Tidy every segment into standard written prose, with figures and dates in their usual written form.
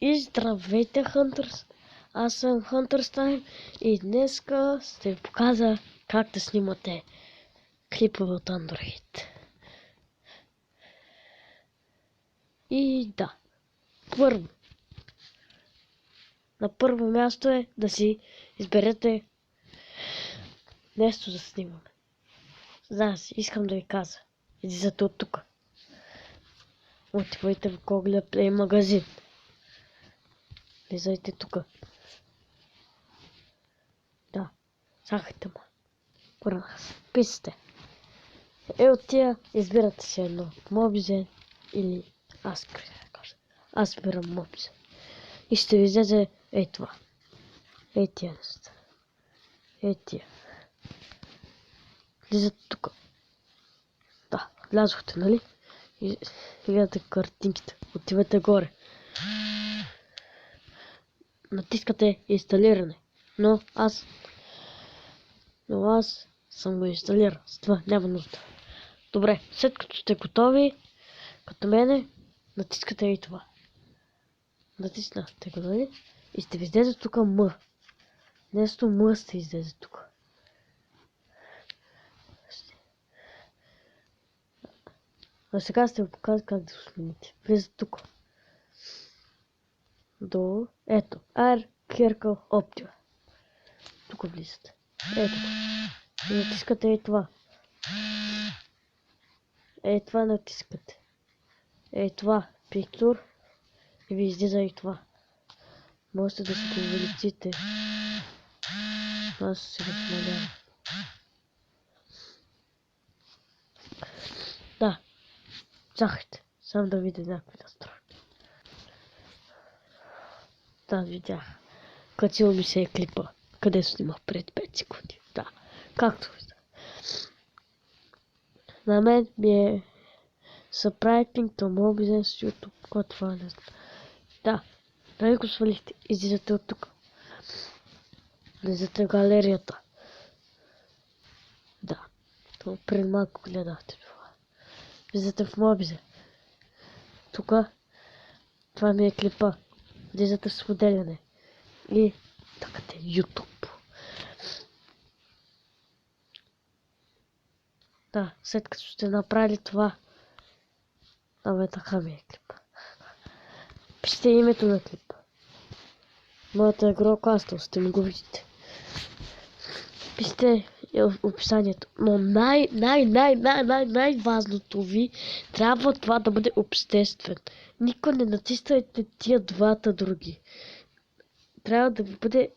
И здравейте, Хънтърс! Аз съм Хънтърстайм и днеска ще ви покажа как да снимате клипове от Android. И да, на първо място е да си изберете нещо за снимане. Знаеш, искам да ви кажа. Излизате от тук. Отивайте в Google Play магазин. Влизайте тук. Да, чакайте ма. Първо, писате. От тия избирате си едно. Mobizen или аз избирам Mobizen. И ще ви излезе това. Тия неща. Тия. Влизате тук. Да, влязохте, нали? И гледате картинките. Отивате горе. Натискате инсталиране. Но аз съм го инсталирал. С това няма нужда. Добре, след като сте готови, като мене, натискате и това. Натиснахте го, нали? И ще ви излезе тук М. Нещо М ще излезе тук. А сега ще ви покажа как да го смените. Влизате тук. Долу. Ето. Air Circle Optima. Тук влизате. Ето. И натискате и това. Това натискате. Това. Picture. И ви излиза и това. Можете да се го увеличите. Аз се го смалявам. Да. Чакайте. Само да видя някакви настройки. Да, видях. Качил ми се е клипа, където снимах пред 5 секунди. Да. Както вижда. На мен ми е Subscribing to Mobizen с YouTube. Какво това не знам. Да. Нали го свалихте? Излизате от тук. Влизате в галерията. Да. Това пред малко гледахте това. Влизате в Mobizen. Тук. Това ми е клипа. Влизате в споделяне. И такате YouTube. Да, след като сте направили това, така ми е клипа. Пишете името на клипа. Моята е Грокастъл, ще ми го видите. Пишете описанието. Но най-важното ви трябва това да бъде обществен. Никой не натискайте тия двата други. Трябва да бъде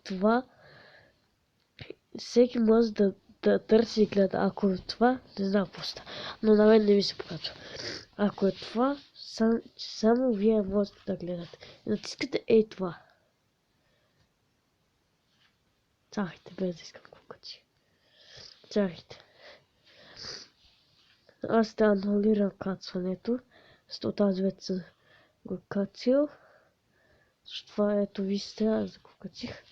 това. Всеки може да търси и гледа. Ако е това, не знам какво става. Но на мен не ми се показва. Ако е това, само вие можете да гледате. И натискате това. Чакайте, без да искам го качи. Чакайте. Аз ще анулирам качването. С тази вече съм го качил. Това ето вижте, аз да го качих.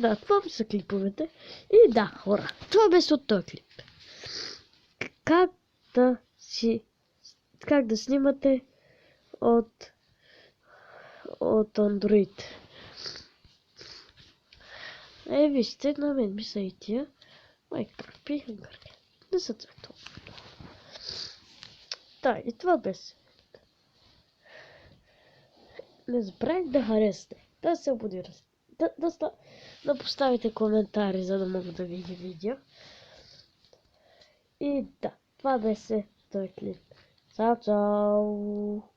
Да, това ми са клиповете. И да, хора, това беше от този клип. Как да снимате от Android. Вижте, на мен ми са и тия. Minecraft и Hungry. Не са толкова. Да, и това беше. Не забравяйте да харесате, да се абонирате, да поставите коментари, за да мога да ви ги видя. И да, това беше този клип. Чао, чао!